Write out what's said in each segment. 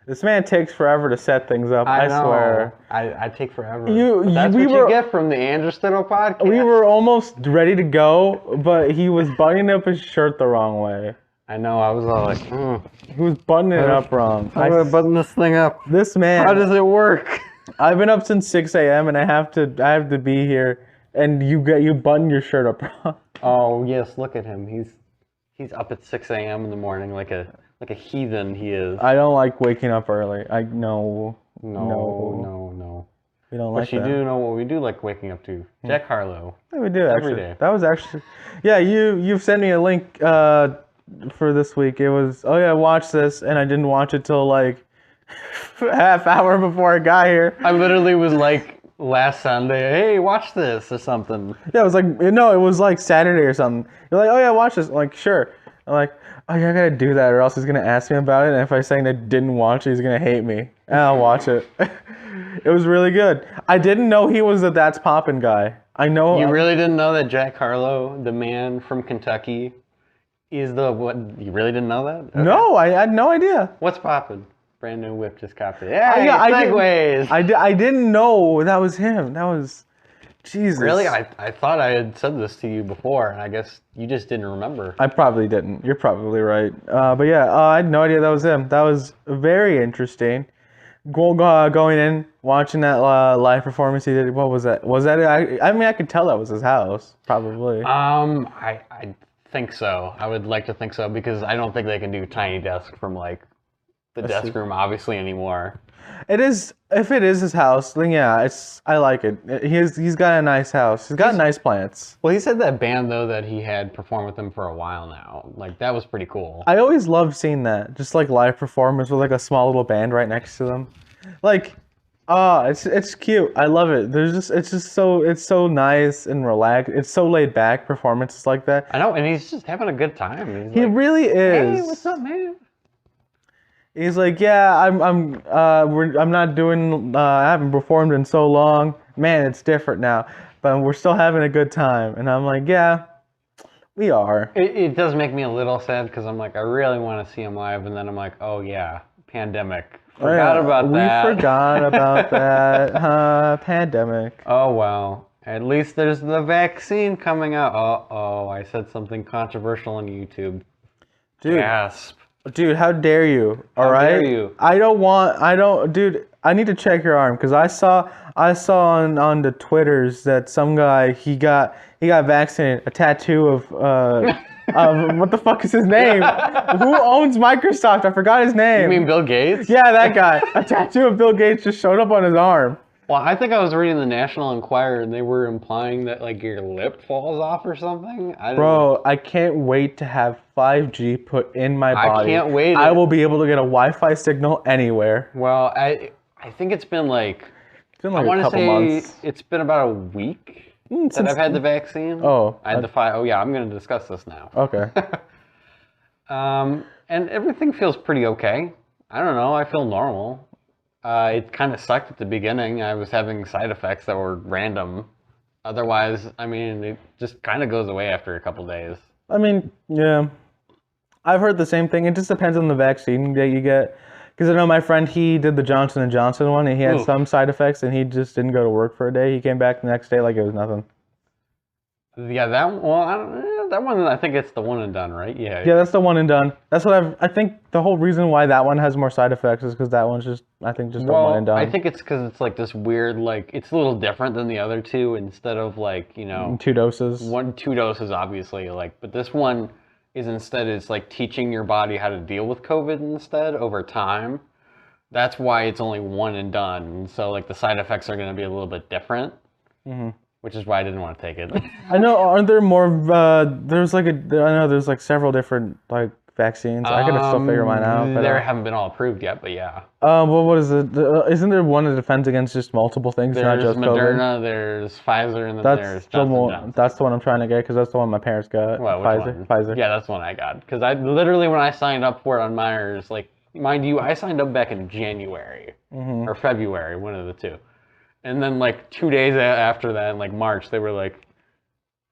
This man takes forever to set things up. I know. swear. I take forever. That's what you get from the Andrew Stedl Podcast. We were almost ready to go, but he was buttoning up his shirt the wrong way. I know. I was all like, He was buttoning it up wrong. I'm gonna button this thing up. This man. How does it work? I've been up since 6 a.m. and I have to be here, and you button your shirt up wrong. Oh yes, look at him. He's up at 6 a.m. in the morning like a heathen he is. I don't like waking up early. No. We don't like But you that. do know what we do like waking up to. Jack Harlow. Yeah, we do Every actually. day. That was actually, yeah. You've sent me a link for this week. It was, oh yeah, watch this, and I didn't watch it till like half hour before I got here. I literally was like last Sunday, hey, watch this or something. Yeah, it was like, no, it was like Saturday or something. You're like, oh yeah, watch this. I'm like, sure. I'm like, oh yeah, I gotta do that, or else he's gonna ask me about it. And if I say I didn't watch it, he's gonna hate me. And I'll watch it. It was really good. I didn't know he was a That's Poppin' guy. I know. You really didn't know that Jack Harlow, the man from Kentucky, is the what? You really didn't know that? Okay. No, I had no idea. What's poppin'? Brand new whip just copied. Yeah, segues. I I didn't know that was him. That was Jesus. Really? I thought I had said this to you before, and I guess you just didn't remember. I probably didn't. You're probably right. But yeah, I had no idea that was him. That was very interesting. Going in, watching that live performance he did. What was that? Was that? I mean, I could tell that was his house. Probably. I think so. I would like to think so because I don't think they can do tiny desk from like the desk room obviously anymore. It is. If it is his house, then yeah, I like it. He's got a nice house. He's got nice plants. Well, he said that band though that he had performed with him for a while now. Like that was pretty cool. I always loved seeing that, just like live performance with like a small little band right next to them. Like, it's cute. I love it. It's so nice and relaxed. It's so laid back performances like that. I know, and he's just having a good time. He really is. Hey, what's up, man? He's like, yeah, I'm not doing. I haven't performed in so long. Man, it's different now, but we're still having a good time. And I'm like, yeah, we are. It does make me a little sad because I'm like, I really want to see him live, and then I'm like, oh yeah, pandemic. Forgot about that. We forgot about that. Pandemic. Oh well. At least there's the vaccine coming out. Uh-oh, I said something controversial on YouTube. Dude. Gasp. Dude, how dare you? All right. How dare you? Dude, I need to check your arm because I saw on the Twitters that some guy he got vaccinated, a tattoo of what the fuck is his name? Who owns Microsoft? I forgot his name. You mean Bill Gates? Yeah, that guy. A tattoo of Bill Gates just showed up on his arm. Well, I think I was reading the National Enquirer and they were implying that like your lip falls off or something. Bro, I can't wait to have 5G put in my body. I can't wait. I will be able to get a Wi-Fi signal anywhere. Well, I think it's been like a couple months. It's been about a week that I've had the vaccine. Oh. I had the Oh yeah, I'm going to discuss this now. Okay. And everything feels pretty okay. I don't know. I feel normal. It kind of sucked at the beginning. I was having side effects that were random. Otherwise, I mean, it just kind of goes away after a couple days. I mean, yeah. I've heard the same thing. It just depends on the vaccine that you get. Because I know my friend, he did the Johnson & Johnson one, and he had some side effects, and he just didn't go to work for a day. He came back the next day like it was nothing. Yeah, that one, I think it's the one and done, right? Yeah. Yeah, that's the one and done. That's what I think the whole reason why that one has more side effects is because that one's just a one and done. I think it's because it's like this weird, like, it's a little different than the other two. Instead of like, 2 doses. 2 doses, obviously, like, but this one is instead, it's like teaching your body how to deal with COVID instead over time. That's why it's only one and done. So like the side effects are going to be a little bit different. Mm-hmm. Which is why I didn't want to take it. I know. Aren't there more? There's like I know there's like several different like vaccines. I gotta still figure mine out. They haven't been all approved yet, but yeah. Well, what is it? Isn't there one that defends against just multiple things, there's not just Moderna, COVID? There's Pfizer, and then there's Johnson. That's the one I'm trying to get because that's the one my parents got. Well, Pfizer. Yeah, that's the one I got. Because I literally when I signed up for it on Myers, like mind you, I signed up back in January or February, one of the two. And then like 2 days after that, in like March, they were like,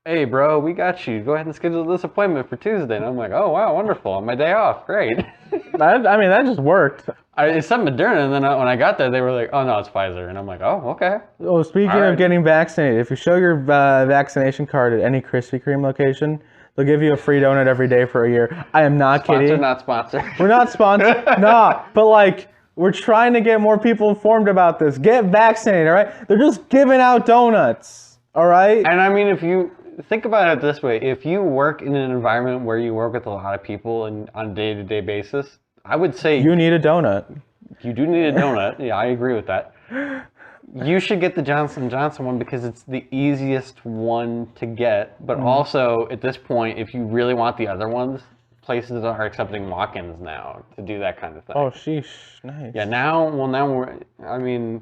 hey, bro, we got you. Go ahead and schedule this appointment for Tuesday. And I'm like, oh, wow, wonderful. On my day off. Great. I mean, that just worked. It said Moderna, and then when I got there, they were like, "Oh no, it's Pfizer," and I'm like, "Oh, okay." Oh, speaking All right. of getting vaccinated, if you show your vaccination card at any Krispy Kreme location, they'll give you a free donut every day for a year. I am not Sponsored, kidding. not sponsored. We're not sponsored. Nah, but like, we're trying to get more people informed about this. Get vaccinated, all right? They're just giving out donuts, all right? And I mean, if you think about it this way, if you work in an environment where you work with a lot of people and on a day-to-day basis, I would say You need a donut. you do need a donut. Yeah, I agree with that. You should get the Johnson & Johnson one because it's the easiest one to get. But also, at this point, if you really want the other ones, places are accepting walk-ins now to do that kind of thing. Oh, sheesh. Nice. Yeah, now we're, I mean,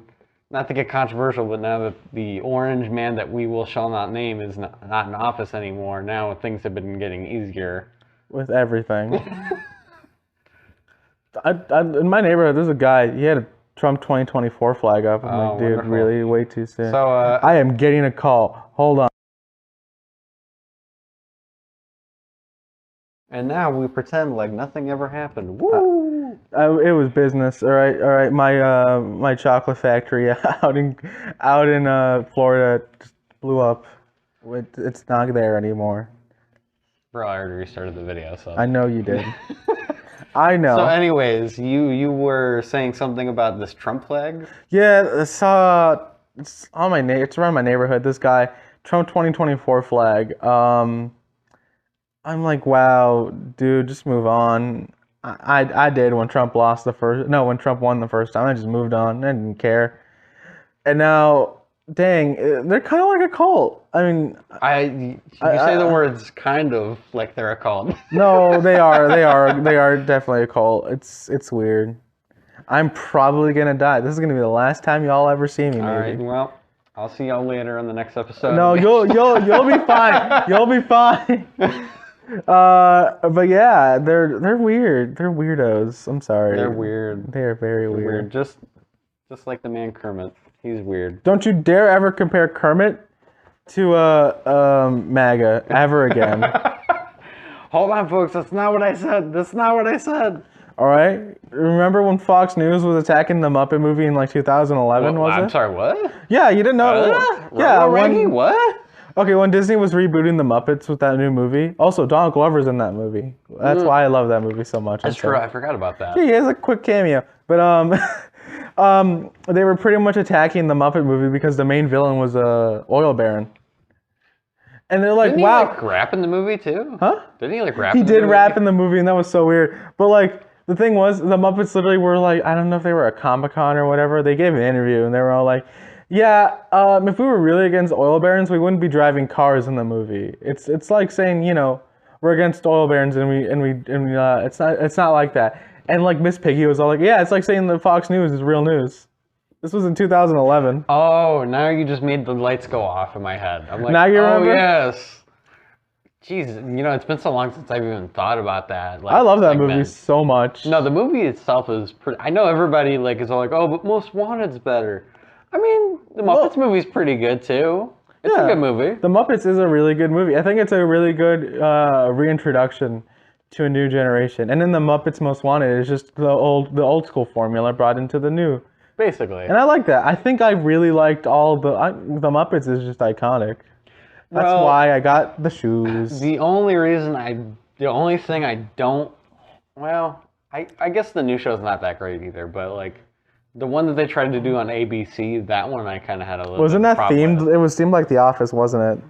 not to get controversial, but now that the orange man that we shall not name is not in office anymore, now things have been getting easier. With everything. In my neighborhood, there's a guy, he had a Trump 2024 flag up. I'm like, dude, wonderful. really? Way too soon. So, I am getting a call. Hold on. and now we pretend like nothing ever happened. Woo! It was business. All right. My chocolate factory out in Florida just blew up. It's not there anymore. Bro, I already restarted the video, so. I know you did. I know. So, anyways, you were saying something about this Trump flag? Yeah, it's on it's around my neighborhood. This guy, Trump 2024 flag. I'm like, wow, dude, just move on. I did when Trump when Trump won the first time. I just moved on. I didn't care. And now, dang, they're kind of like a cult. I mean, You say the words kind of like they're a cult. no, they are definitely a cult. It's weird. I'm probably gonna die. This is gonna be the last time y'all ever see me. Maybe. All right, well, I'll see y'all later on the next episode. No, you'll be fine. You'll be fine. But yeah, they're weird. They're weirdos. I'm sorry. They're weird. They're very weird. Just like the man Kermit. He's weird. Don't you dare ever compare Kermit to MAGA ever again. Hold on, folks. That's not what I said. All right. Remember when Fox News was attacking the Muppet movie in like 2011? Was it? I'm sorry. What? Yeah, you didn't know. Yeah. Reggie, what? Okay, when Disney was rebooting the Muppets with that new movie. Also, Donald Glover's in that movie. That's why I love that movie so much. That's true. I forgot about that. Yeah, he has a quick cameo. But they were pretty much attacking the Muppet movie because the main villain was a oil baron. And they're like, Didn't wow. he like rap in the movie too? Huh? Didn't he like rap? He in the did movie? rap in the movie, and that was so weird. But like, the thing was, the Muppets literally were like, I don't know if they were a Comic-Con or whatever. They gave an interview, and they were all like, yeah, if we were really against oil barons, we wouldn't be driving cars in the movie. It's like saying, you know, we're against oil barons, and it's not like that. And like Miss Piggy was all like, yeah, it's like saying the Fox News is real news. This was in 2011. Oh, now you just made the lights go off in my head. I'm like, Now you oh remember? yes. Jeez, you know, it's been so long since I've even thought about that. Like, I love that segment. movie so much. No, the movie itself is pretty. I know everybody like is all like, oh, but Most Wanted's better. I mean, the Muppets movie's pretty good too. It's a good movie. The Muppets is a really good movie. I think it's a really good reintroduction to a new generation. And then the Muppets Most Wanted is just the old school formula brought into the new. Basically. And I like that. I think I really liked all the Muppets is just iconic. That's why I got the shoes. The only thing I don't, I guess the new show's not that great either, but like the one that they tried to do on ABC, that one I kind of had a little. Wasn't that themed? With. It seemed like The Office, wasn't it?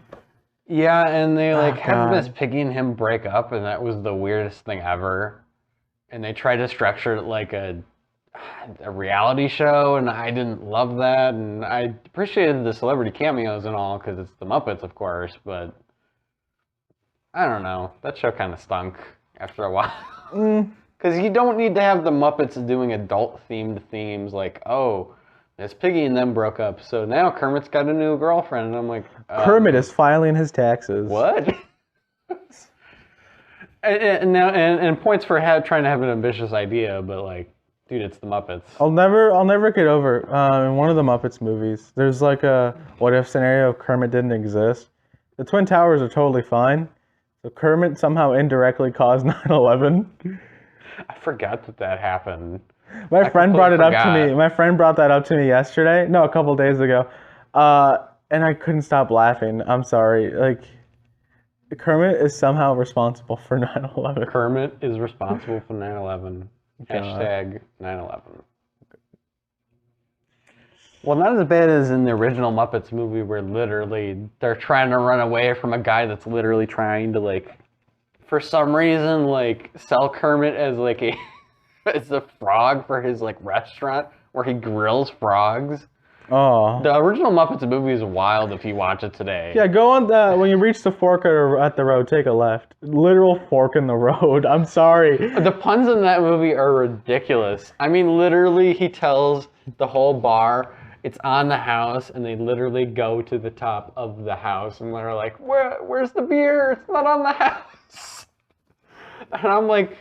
Yeah, and they like had God. Miss Piggy and him break up, and that was the weirdest thing ever. And they tried to structure it like a reality show, and I didn't love that. And I appreciated the celebrity cameos and all because it's the Muppets, of course, but I don't know. That show kind of stunk after a while. Because you don't need to have the Muppets doing adult-themed themes like, oh, Miss Piggy and them broke up, so now Kermit's got a new girlfriend. And I'm like... Kermit is filing his taxes. What? and points for trying to have an ambitious idea, but like, dude, it's the Muppets. I'll never get over in one of the Muppets movies. There's like a what if scenario if Kermit didn't exist. The Twin Towers are totally fine. So Kermit somehow indirectly caused 9/11. I forgot that happened. My friend brought it up to forgot. me. My friend brought that up to me yesterday. No, a couple days ago. And I couldn't stop laughing. I'm sorry. Like, Kermit is somehow responsible for 9/11. Kermit is responsible for 9/11. Hashtag 9/11. Well, not as bad as in the original Muppets movie where literally they're trying to run away from a guy that's literally trying to, like, for some reason, like, sell Kermit as, like, as a frog for his, like, restaurant where he grills frogs. Oh. The original Muppets movie is wild if you watch it today. Yeah, go on when you reach the fork at the road, take a left. Literal fork in the road. I'm sorry. The puns in that movie are ridiculous. I mean, literally, he tells the whole bar it's on the house, and they literally go to the top of the house, and they're like, where's the beer? It's not on the house. And I'm like,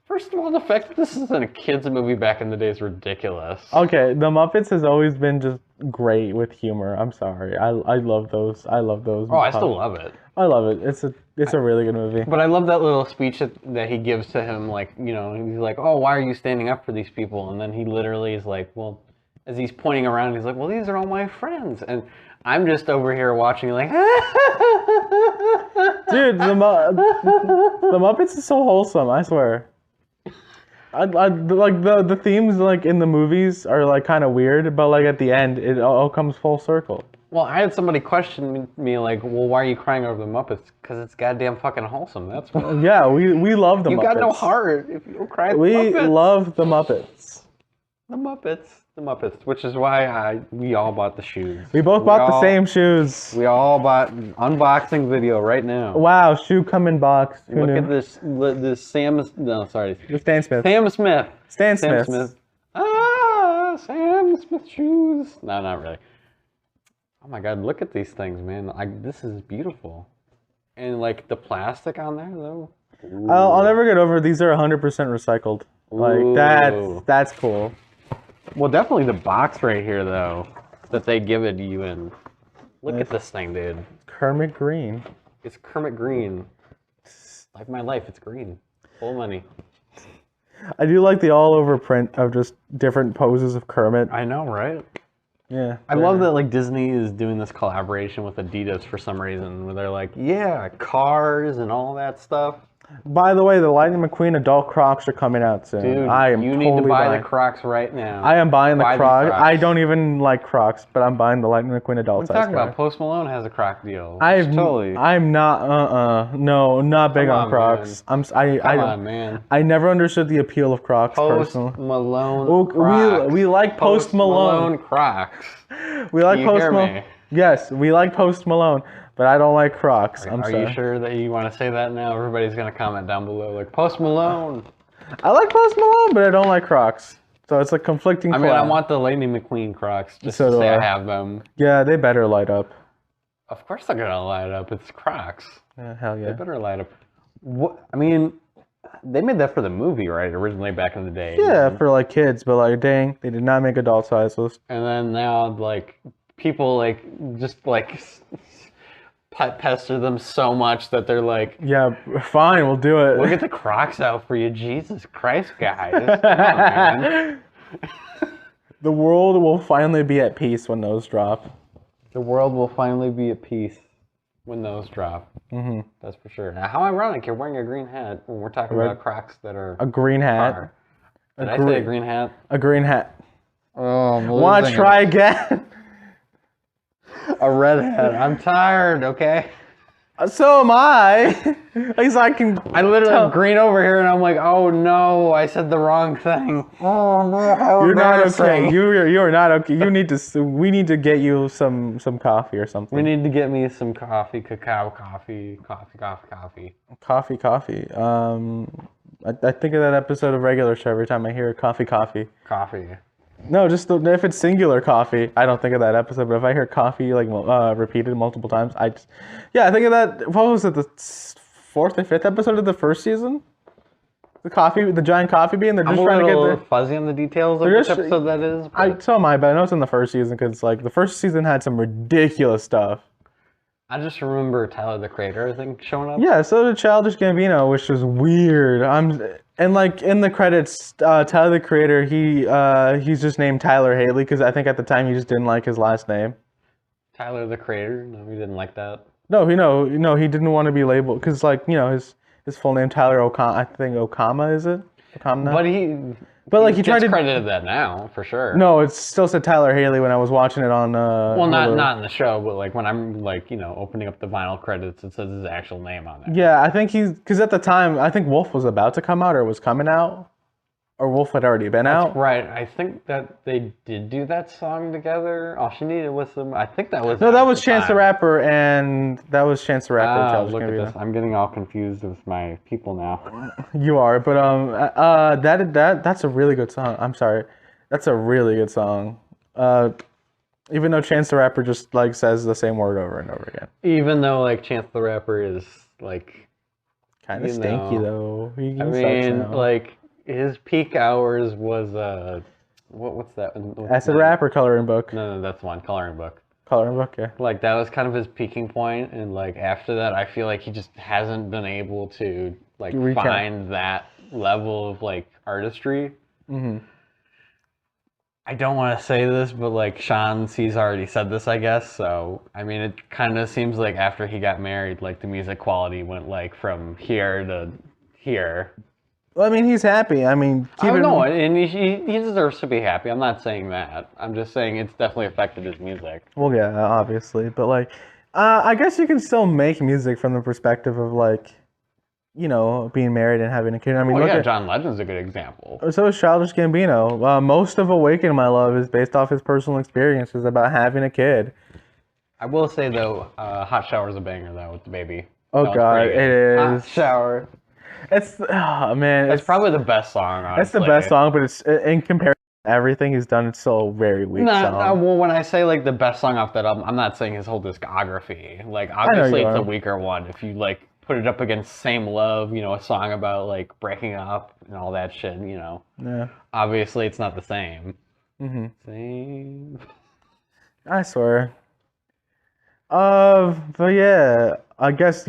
first of all, the fact that this isn't a kid's movie back in the day is ridiculous. Okay, the Muppets has always been just great with humor. I'm sorry. I love those. I love those. Oh, I still love it. I love it. It's a really good movie. But I love that little speech that he gives to him, like, you know, he's like, oh, why are you standing up for these people? And then he literally is like, well, as he's pointing around, he's like, well, these are all my friends. And I'm just over here watching, like, dude, the Muppets is so wholesome, I swear. I like the themes like in the movies are like kind of weird, but like at the end it all comes full circle. Well, I had somebody question me like, well, why are you crying over the Muppets? Because it's goddamn fucking wholesome. That's why. Yeah, we love the Muppets. You got no heart if you don't cry at the We Muppets. love the Muppets. The Muppets, which is why we all bought the shoes. We both bought the same shoes. We all bought unboxing video right now. Wow, shoe come in box. Who Look knew? at this Stan Smith. Stan Smith. Stan Smith. Ah, Sam Smith shoes. No, not really. Oh my God, look at these things, man. This is beautiful. And like the plastic on there, though. I'll never get over. These are 100% recycled. Like that's cool. Well, definitely the box right here, though, that they give it to you in. Look at this thing, dude. Kermit Green. It's Kermit Green. Like my life, it's green. Full money. I do like the all-over print of just different poses of Kermit. I know, right? Yeah. I love that like Disney is doing this collaboration with Adidas for some reason, where they're like, yeah, cars and all that stuff. By the way, the Lightning McQueen adult Crocs are coming out soon. Dude, you need to buy the Crocs right now. I am buying the Crocs. I don't even like Crocs, but I'm buying the Lightning McQueen adult size. I'm talking about Post Malone has a Croc deal. I'm not. No, not big on Crocs. Man. Come on, man. I never understood the appeal of Crocs personally. Post Malone Crocs. We like Post Malone Crocs. We like Post Malone. Yes, we like Post Malone. But I don't like Crocs. Are you sure that you want to say that now? Everybody's going to comment down below like, Post Malone. I like Post Malone, but I don't like Crocs. So it's like conflicting. I mean, I want the Lightning McQueen Crocs just to say I have them. Yeah, they better light up. Of course they're going to light up. It's Crocs. Yeah, hell yeah. They better light up. What? I mean, they made that for the movie, right? Originally back in the day. Yeah, for like kids, but like, dang, they did not make adult sizes. And then now, like, people like just like pester them so much that they're like, yeah, fine, we'll do it. We'll get the Crocs out for you. Jesus Christ, guys. Come on, man. The world will finally be at peace when those drop. The world will finally be at peace when those drop. Mm-hmm. That's for sure. Now, how ironic you're wearing a green hat when we're talking about Crocs that are a green hat. Did I say a green hat? A green hat. Oh, want to try again? A red hat. I'm tired, okay? So am I. At least I can. I literally have green over here, and I'm like, oh no, I said the wrong thing. Oh no, how you're not okay. You're not okay. You need to. We need to get you some coffee or something. We need to get me some coffee, cacao coffee. Coffee. I think of that episode of Regular Show every time I hear coffee. Coffee. No, just if it's singular coffee, I don't think of that episode. But if I hear coffee like repeated multiple times, I think of that. What was it? The 4th or 5th episode of the first season? The giant coffee bean. They're just trying to get a little fuzzy on the details of which episode that is. So am I, but I know it's in the first season because like the first season had some ridiculous stuff. I just remember Tyler the Creator, I think, showing up. Yeah, so did Childish Gambino, which was weird. And like in the credits, Tyler the Creator, he's just named Tyler Haley because I think at the time he just didn't like his last name. Tyler the Creator? No, we didn't like that. No, he didn't want to be labeled because like his full name Tyler Okama. I think Okama is it? Okama. But like he tried to credited that now for sure. No, it still said Tyler Haley when I was watching it on. Well, not in the show, but like when I'm like opening up the vinyl credits, it says his actual name on there. Yeah, I think because at the time I think Wolf was about to come out or was coming out, or Wolf had already been out. Right. I think that they did do that song together. All she needed was some. I think that was. No, that was Chance the Rapper, and that was Chance the Rapper. Look at this. I'm getting all confused with my people now. You are, but that's a really good song. I'm sorry, that's a really good song. Even though Chance the Rapper just like says the same word over and over again. Even though like Chance the Rapper is like kind of stinky though. I mean, like his peak hours was what's that? Acid Rap or Coloring Book? No, that's one. Coloring Book. Coloring Book, yeah. Like that was kind of his peaking point, and like after that, I feel like he just hasn't been able to like find that level of like artistry. Mm-hmm. I don't want to say this, but like he's already said this, I guess. So I mean, it kind of seems like after he got married, like the music quality went like from here to here. Well, I mean, he's happy. I mean, and he deserves to be happy. I'm not saying that. I'm just saying it's definitely affected his music. Well, yeah, obviously, but like, I guess you can still make music from the perspective of like, being married and having a kid. I mean, look at John Legend's a good example. So is Childish Gambino. Most of Awaken My Love is based off his personal experiences about having a kid. I will say though, Hot Shower's a banger though with the baby. Oh God, it is. Hot Shower. It's probably the best song. Honestly. It's the best song, but it's in comparison to everything he's done, it's still a very weak song. Well, when I say like the best song off that album, I'm not saying his whole discography. Like obviously it's a weaker one. If you like put it up against Same Love, a song about like breaking up and all that shit, Yeah. Obviously it's not the same. Mm-hmm. Same. I swear. But yeah, I guess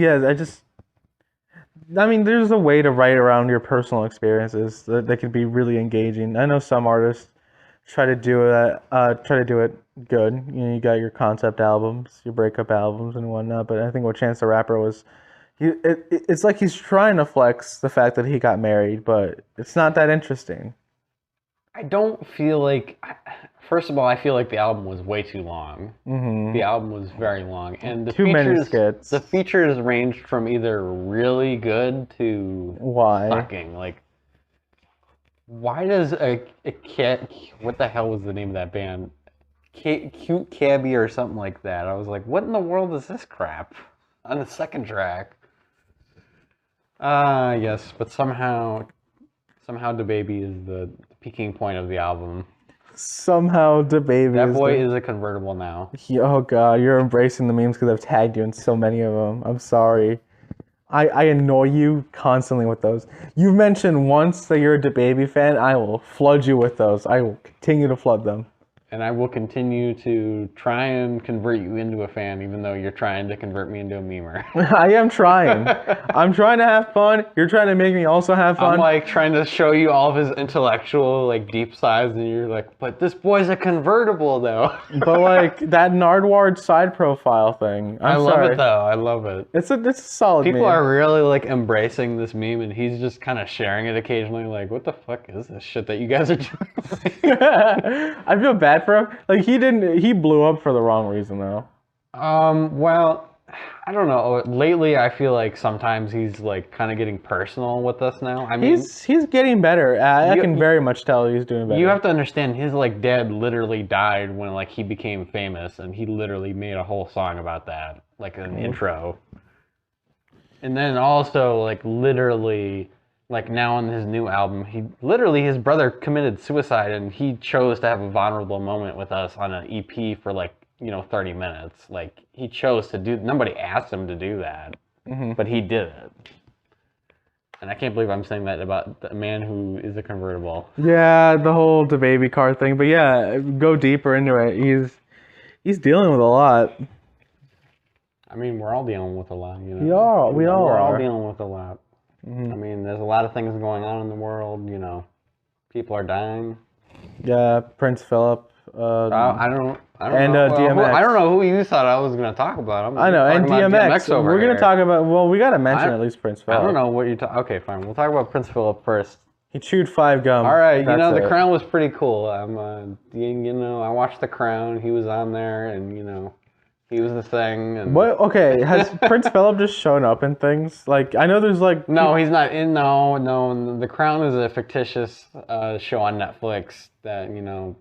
I mean, there's a way to write around your personal experiences that can be really engaging. I know some artists try to do it good. You got your concept albums, your breakup albums, and whatnot. But I think what Chance the Rapper was, it's like he's trying to flex the fact that he got married, but it's not that interesting. I don't feel like. First of all, I feel like the album was way too long. Mm-hmm. The album was very long, and the many skits. The features ranged from either really good to sucking. Like, why does a cat? What the hell was the name of that band? Cute Cabbie or something like that. I was like, what in the world is this crap on the second track? Yes, but somehow DaBaby is the peaking point of the album. Somehow DaBaby. That boy is a convertible now. Oh God, you're embracing the memes because I've tagged you in so many of them. I'm sorry. I annoy you constantly with those. You've mentioned once that you're a DaBaby fan. I will flood you with those. I will continue to flood them. And I will continue to try and convert you into a fan, even though you're trying to convert me into a memer. I am trying. I'm trying to have fun. You're trying to make me also have fun. I'm like trying to show you all of his intellectual, like deep sides, and you're like, but this boy's a convertible, though. But like that Nardward side profile thing. I love it though. I love it. It's a solid. People meme. are really like embracing this meme, and he's just kind of sharing it occasionally. Like, what the fuck is this shit that you guys are doing? I feel bad for him. Like he blew up for the wrong reason though. Well, I don't know. Lately I feel like sometimes he's like kind of getting personal with us now. I mean, he's getting better. I can very much tell he's doing better. You have to understand his like dad literally died when like he became famous, and he literally made a whole song about that, like an intro. And then also like literally like now on his new album, his brother committed suicide, and he chose to have a vulnerable moment with us on an EP for like, 30 minutes. Like he chose to do, nobody asked him to do that, but he did it. And I can't believe I'm saying that about the man who is a convertible. Yeah, the whole DaBaby car thing. But yeah, go deeper into it. He's dealing with a lot. I mean, we're all dealing with a lot, you know. We're all are. dealing with a lot. I mean, there's a lot of things going on in the world, you know. People are dying. Yeah, Prince Philip. I don't and know. DMX. I don't know who you thought I was going to talk about. I know, and DMX. We're going to talk about, well, we got to mention at least Prince Philip. I don't know what you're talking. Okay, fine. We'll talk about Prince Philip first. He chewed 5 gum. All right, you know, The Crown was pretty cool. You know, I watched The Crown. He was on there, and, you know, he was the thing. And What? Okay, has Prince Philip just shown up in things? Like, I know there's like... No, he's not in. No. The Crown is a fictitious show on Netflix that, you know,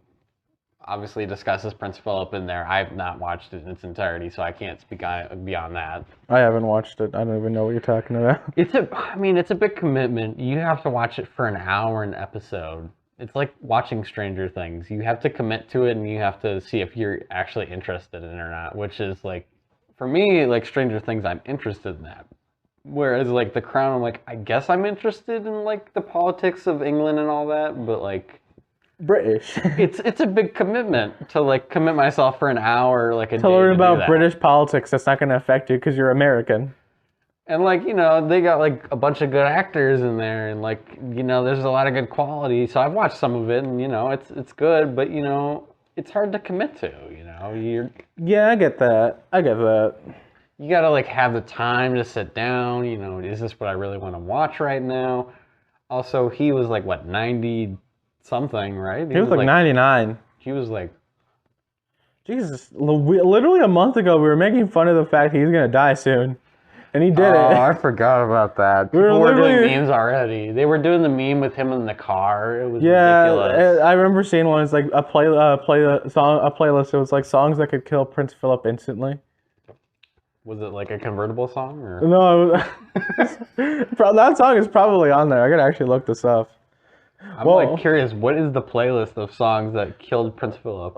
obviously discusses Prince Philip in there. I've not watched it in its entirety, so I can't speak on it beyond that. I haven't watched it. I don't even know what you're talking about. It's a big commitment. You have to watch it for an hour an episode. It's like watching Stranger Things. You have to commit to it, and you have to see if you're actually interested in it or not, which is like, for me, like Stranger Things, I'm interested in that. Whereas like The Crown, I'm like, I guess I'm interested in like the politics of England and all that, but like British. it's a big commitment to like commit myself for an hour, like a day to learn to about British politics that's not going to affect you because you're American. And like, you know, they got like a bunch of good actors in there, and like, you know, there's a lot of good quality. So I've watched some of it, and you know, it's good, but you know, it's hard to commit to. You know, Yeah, I get that. You gotta like have the time to sit down. You know, is this what I really want to watch right now? Also, he was like what 90 something, right? He was like 99. He was like, Jesus, literally a month ago, we were making fun of the fact he's gonna die soon, and he did it. Oh, I forgot about that. People were doing memes already. They were doing the meme with him in the car. It was ridiculous. I remember seeing one. It's like a playlist. It was like songs that could kill Prince Philip instantly. Was it like a convertible song? Or? No, that song is probably on there. I gotta actually look this up. I'm like curious, what is the playlist of songs that killed Prince Philip?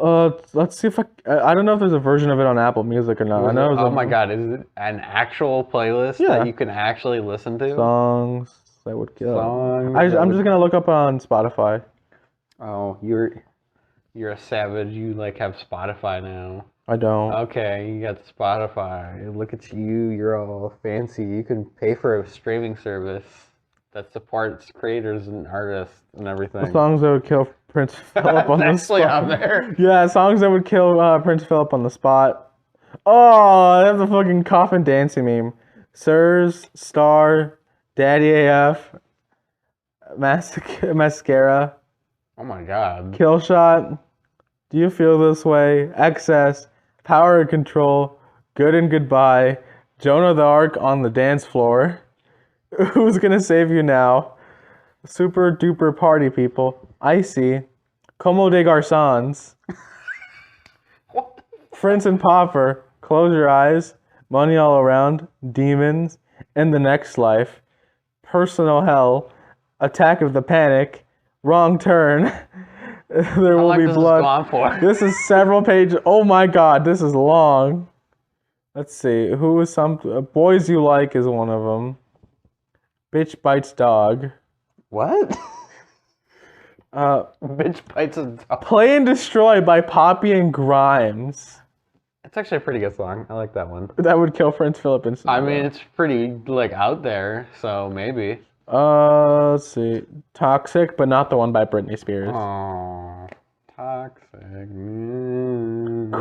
Let's see if I don't know if there's a version of it on Apple Music or not. I know. Oh my God, is it an actual playlist that you can actually listen to? Songs that would kill. I'm just gonna look up on Spotify. Oh, you're a savage. You like have Spotify now. I don't. Okay, you got Spotify. Look at you. You're all fancy. You can pay for a streaming service that supports creators and artists and everything. The songs that would kill Prince Philip on the spot. Actually on there. Yeah, songs that would kill Prince Philip on the spot. Oh, I have the fucking coffin dancing meme. Sirs, Star, Daddy AF, Mascara. Oh my God. Kill Shot. Do you feel this way? Excess. Power and Control. Good and Goodbye. Joan of the Arc on the dance floor. Who's gonna save you now? Super duper party people. Icy. Como de Garçons. Prince and Pauper. Close Your Eyes. Money All Around. Demons. In the Next Life. Personal Hell. Attack of the Panic. Wrong Turn. There will be blood. This is several pages. Oh my God, this is long. Let's see. Who is some Boys You Like is one of them. Bitch Bites Dog. What? Bitch Bites a Dog. Play and Destroy by Poppy and Grimes. It's actually a pretty good song. I like that one. That would kill Prince Philip instantly. I mean, it's pretty like out there, so maybe. Let's see. Toxic, but not the one by Britney Spears. Oh, Toxic.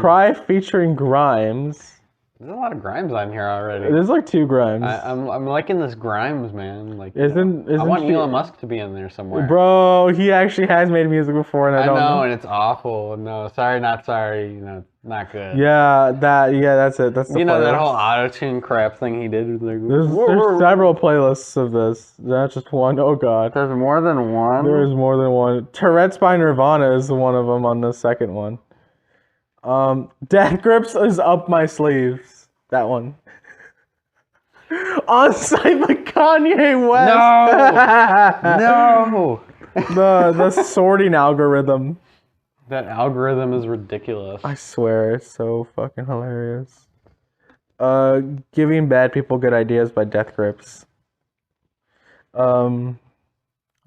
Cry featuring Grimes. There's a lot of Grimes on here already. There's like 2 Grimes. I'm liking this Grimes, man. Like, I want Elon Musk to be in there somewhere. Bro, he actually has made music before, and I don't know. And it's awple. No, sorry, not sorry. You know, not good. Yeah, that's it. That's the know that whole auto-tune crap thing he did. Like, there's several playlists of this. Not just one. Oh God. There's more than one. There's more than one. Tourette's by Nirvana is one of them on the second one. Death Grips is Up My Sleeves. That one. On Site by Kanye West. No. The sorting algorithm. That algorithm is ridiculous. I swear, it's so fucking hilarious. Giving Bad People Good Ideas by Death Grips. Let's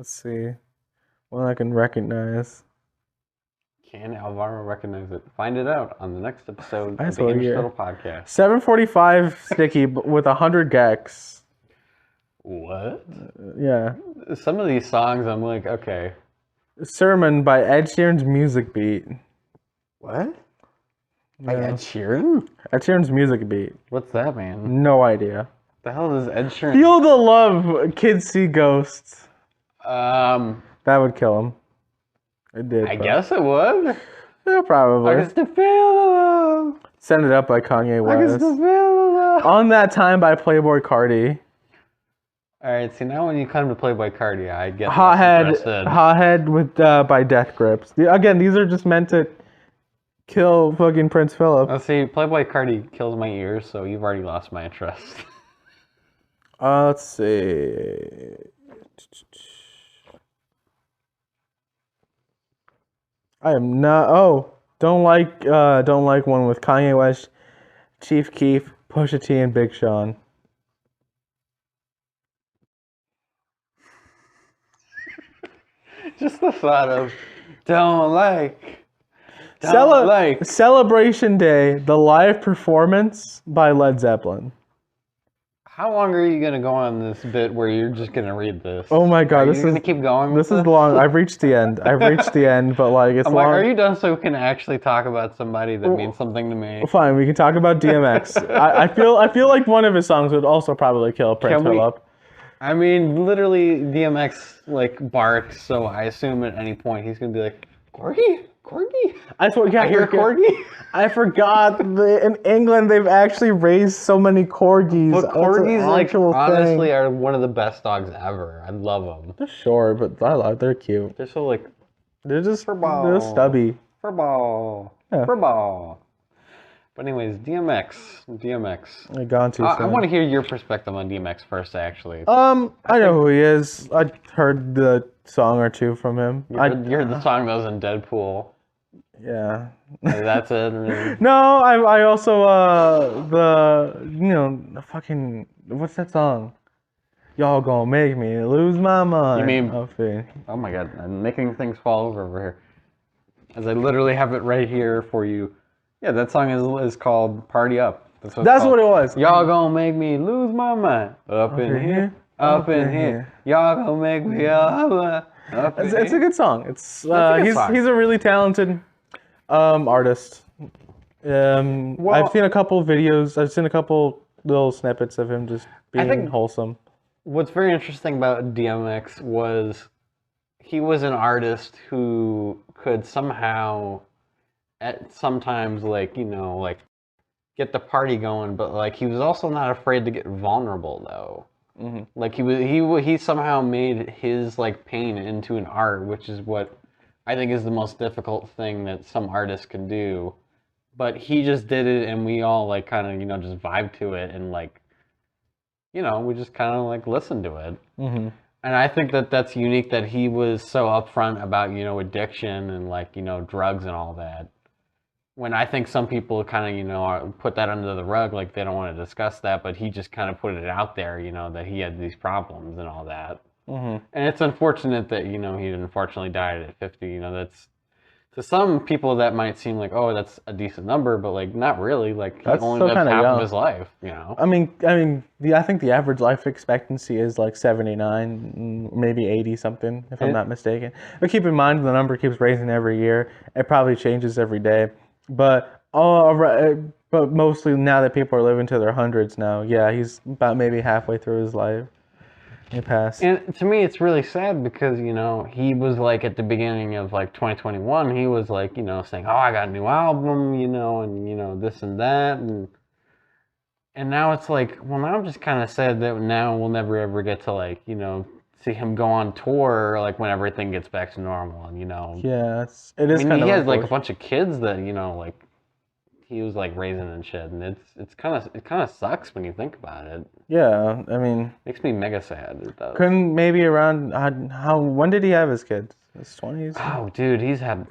see. One I can recognize. Can Alvaro recognize it? Find it out on the next episode of the swear, Andrew yeah. Stedl Podcast. 745 sticky with 100 gex. What? Yeah. Some of these songs, I'm like, okay. Sermon by Ed Sheeran's Music Beat. What? By Yeah. Ed Sheeran? Ed Sheeran's Music Beat. What's that, man? No idea. The hell does Ed Sheeran? Feel the love, kids see ghosts. That would kill him. It did. I guess it would. Yeah, probably. I can still feel the love. Send It Up by Kanye I can West. still feel the love. On That Time by Playboy Cardi. All right, see, now when you come to Playboy Cardi, I get less Hothead interested. with by Death Grips. Again, these are just meant to kill fucking Prince Philip. Let's see, Playboy Cardi kills my ears, so you've already lost my interest. Let's see. I am not. Oh, don't like one with Kanye West, Chief Keef, Pusha T, and Big Sean. Just the thought of Celebration Day, the live performance by Led Zeppelin. How long are you gonna go on this bit where you're just gonna read this? Oh my god, Are you gonna keep going? This is long. I've reached the end. But like it's I'm long. like, are you done so we can actually talk about somebody that means something to me? Fine, we can talk about DMX. I feel like one of his songs would also probably kill Prince Philip. I mean, literally, DMX like barks, so I assume at any point he's gonna be like, Corgi? I hear Corgi. I forgot in England they've actually raised so many corgis. But corgis, like, honestly, thing. are one of the best dogs ever. I love them. They're short, but they're cute. They're so like, They're just Furball. they're stubby. Furball. Yeah. Furball. But anyways, DMX. I gone too I soon. want to hear your perspective on DMX first, actually. I know who he is. I heard the song or two from him. You heard the song that was in Deadpool. Yeah. That's it. No, I also the fucking what's that song? Y'all gonna make me lose my mind. You mean? Oh my god, I'm making things fall over here. As I literally have it right here for you. Yeah, that song is called Party Up. That's what it was. Y'all gonna make me lose my mind. Up in here. Up in here. Y'all gonna make me up in here. It's a good song. It's a good song. He's a really talented artist. I've seen a couple videos. I've seen a couple little snippets of him just being wholesome. What's very interesting about DMX was he was an artist who could somehow, at sometimes, like, you know, like, get the party going, but like he was also not afraid to get vulnerable though. Mm-hmm. Like he somehow made his like pain into an art, which is what I think is the most difficult thing that some artists can do. But he just did it, and we all like kind of, you know, just vibe to it, and like, you know, we just kind of like listen to it. Mm-hmm. And I think that that's unique that he was so upfront about, you know, addiction and like, you know, drugs and all that. When I think some people kind of, you know, put that under the rug, like they don't want to discuss that, but he just kind of put it out there, you know, that he had these problems and all that. Mm-hmm. And it's unfortunate that, you know, he unfortunately died at 50. You know, that's, to some people that might seem like, oh, that's a decent number, but like not really. Like he only lived half of his life, you know. I think the average life expectancy is like 79, maybe 80 something, if I'm not mistaken. But keep in mind the number keeps raising every year. It probably changes every day. But mostly now that people are living to their hundreds now, yeah, he's about maybe halfway through his life. He passed. And to me, it's really sad because, you know, he was like at the beginning of like 2021, he was like, you know, saying, oh, I got a new album, you know, and, you know, this and that. And now it's like, well, now I'm just kind of sad that now we'll never ever get to like, you know, see him go on tour like when everything gets back to normal, and, you know. Yeah, it is. I mean, he has like a bunch of kids that, you know, like he was like raising and shit, and it kind of sucks when you think about it. Yeah, I mean, makes me mega sad. It does. Couldn't maybe around when did he have his kids? His 20s? Oh, dude, he's had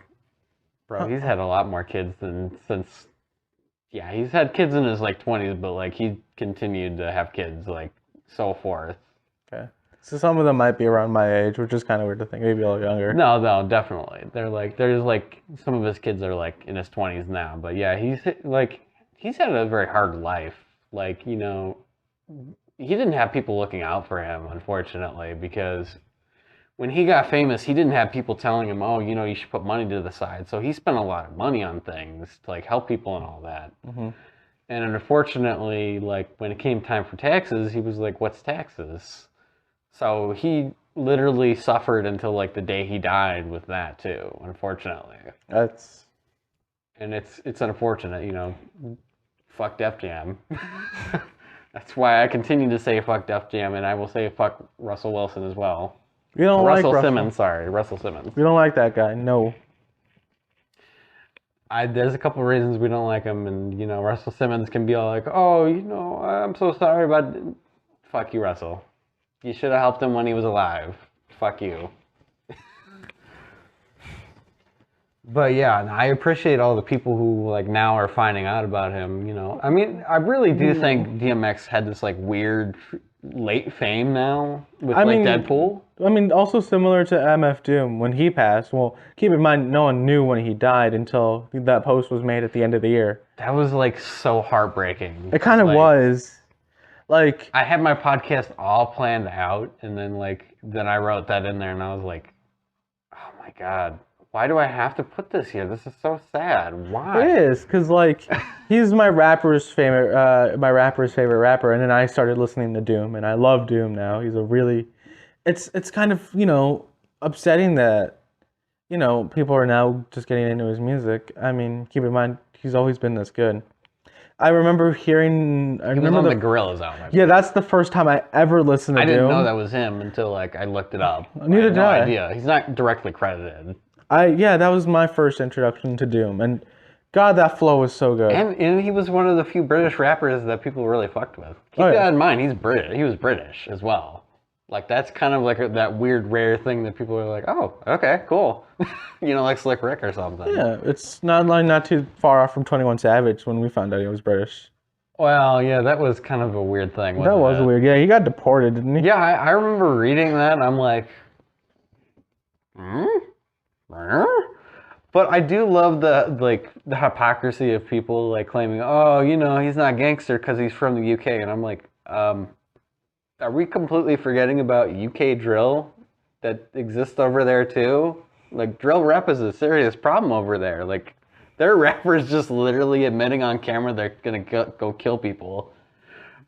a lot more kids since. Yeah, he's had kids in his like 20s, but like he continued to have kids like so forth. Okay. So some of them might be around my age, which is kind of weird to think. Maybe a little younger. No, definitely. There's like some of his kids are like in his 20s now, but yeah, he's had a very hard life. Like, you know, he didn't have people looking out for him, unfortunately, because when he got famous, he didn't have people telling him, oh, you know, you should put money to the side. So he spent a lot of money on things to like help people and all that. Mm-hmm. And unfortunately, like when it came time for taxes, he was like, what's taxes? So he literally suffered until like the day he died with that too, unfortunately. It's unfortunate, you know. Fuck Def Jam. That's why I continue to say fuck Def Jam, and I will say fuck Russell Wilson as well. You don't like Russell Simmons, sorry. Russell Simmons. We don't like that guy, no. There's a couple of reasons we don't like him, and, you know, Russell Simmons can be all like, oh, you know, I'm so sorry about... Fuck you, Russell. You should have helped him when he was alive. Fuck you. But yeah, I appreciate all the people who like now are finding out about him, you know. I mean, I really do think DMX had this like weird late fame now with Deadpool. I mean, also similar to MF Doom when he passed. Well, keep in mind, no one knew when he died until that post was made at the end of the year. That was like so heartbreaking. It kind of was. Like, I had my podcast all planned out, and then I wrote that in there, and I was like, oh my God. Why do I have to put this here? This is so sad. Why? It is, because, like, he's my rapper's favorite rapper, and then I started listening to Doom, and I love Doom now. He's a really... It's kind of, you know, upsetting that, you know, people are now just getting into his music. I mean, keep in mind, he's always been this good. I remember hearing... He was on the Gorillaz album. Yeah, that's the first time I ever listened to Doom. I didn't know that was him until, like, I looked it up. Neither did I. No idea. He's not directly credited. Yeah, that was my first introduction to Doom, and God, that flow was so good. And he was one of the few British rappers that people really fucked with. Keep that in mind, he's British. He was British as well. Like, that's kind of like that weird, rare thing that people are like, oh, okay, cool. You know, like Slick Rick or something. Yeah, it's not too far off from 21 Savage when we found out he was British. Well, yeah, that was kind of a weird thing, wasn't it? That was weird. Yeah, he got deported, didn't he? Yeah, I remember reading that, and I'm like, But I do love the hypocrisy of people like claiming, oh, you know, he's not gangster because he's from the UK, and I'm like, are we completely forgetting about UK drill that exists over there too? Like, drill rap is a serious problem over there. Like, there are rappers just literally admitting on camera they're gonna go kill people.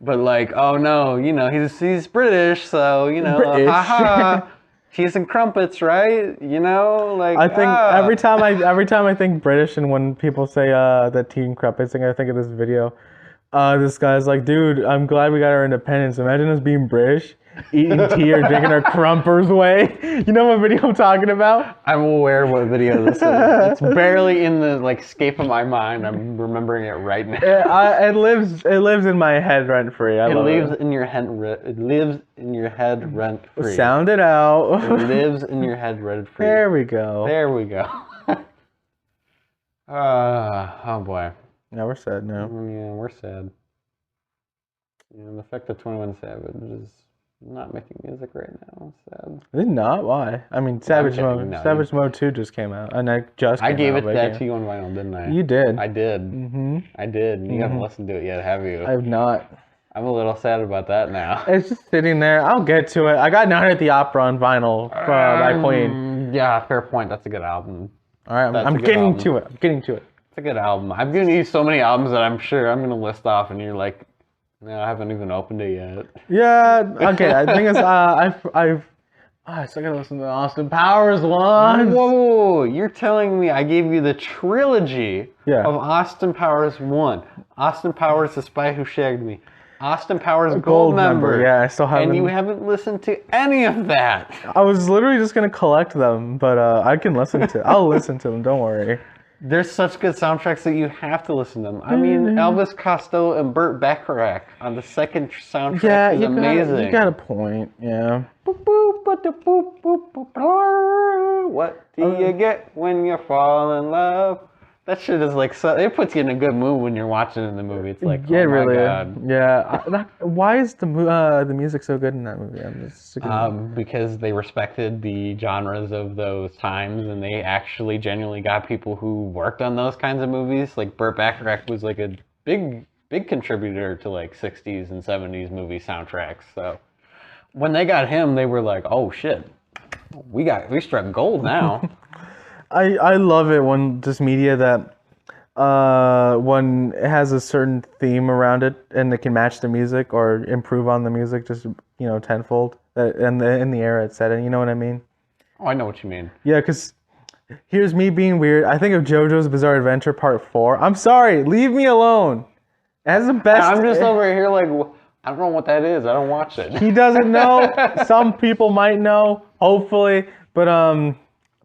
But like, oh no, you know, he's British, so, you know, haha. Cheese and crumpets, right? You know, like I think every time I think British, and when people say the tea and crumpets thing, I think of this video. This guy's like, dude, I'm glad we got our independence. Imagine us being British, eating tea or drinking our crumpers way. You know what video I'm talking about? I'm aware of what video this is. It's barely in the scape of my mind. I'm remembering it right now. It lives in my head rent free. It lives in your head rent free. Sound it out. It lives in your head rent free. There we go. Oh boy. Yeah, we're sad now. Yeah, we're sad. Yeah, the fact that 21 Savage is not making music right now is sad. Is he not? Why? I mean, Savage Mode 2 just came out, and I gave that to you on vinyl, didn't I? You did. I did. Mm-hmm. I did. You haven't listened to it yet, have you? I have not. I'm a little sad about that now. It's just sitting there. I'll get to it. I got Night at the Opera on vinyl by Queen. Yeah, fair point. That's a good album. All right, I'm getting to it. It's a good album. I've given you so many albums that I'm sure I'm going to list off, and you're like, no, I haven't even opened it yet. Yeah, okay. I think it's, I still got to listen to the Austin Powers one. Whoa, you're telling me I gave you the trilogy of Austin Powers 1. Austin Powers, The Spy Who Shagged Me. Austin Powers Gold Member. Yeah, I still haven't. And you haven't listened to any of that. I was literally just going to collect them, but I can listen to I'll listen to them, don't worry. There's such good soundtracks that you have to listen to them. I mean, Elvis Costello and Burt Bacharach on the second soundtrack is amazing. You got a point, yeah. What do you get when you fall in love? That shit is like so. It puts you in a good mood when you're watching it in the movie. It's like, Yeah, oh my really. god. Yeah. Why is the music so good in that movie? I'm just Because they respected the genres of those times, and they actually genuinely got people who worked on those kinds of movies. Like Burt Bacharach was like a big contributor to like 60s and 70s movie soundtracks. So when they got him, they were like, oh shit, we struck gold now. I love it when this media that when it has a certain theme around it and it can match the music or improve on the music just tenfold in the era it's set in. You know what I mean? Oh, I know what you mean. Yeah, because here's me being weird. I think of JoJo's Bizarre Adventure Part 4. I'm sorry, leave me alone. It has the best. I'm just over here like, I don't know what that is. I don't watch it. He doesn't know. Some people might know, hopefully, but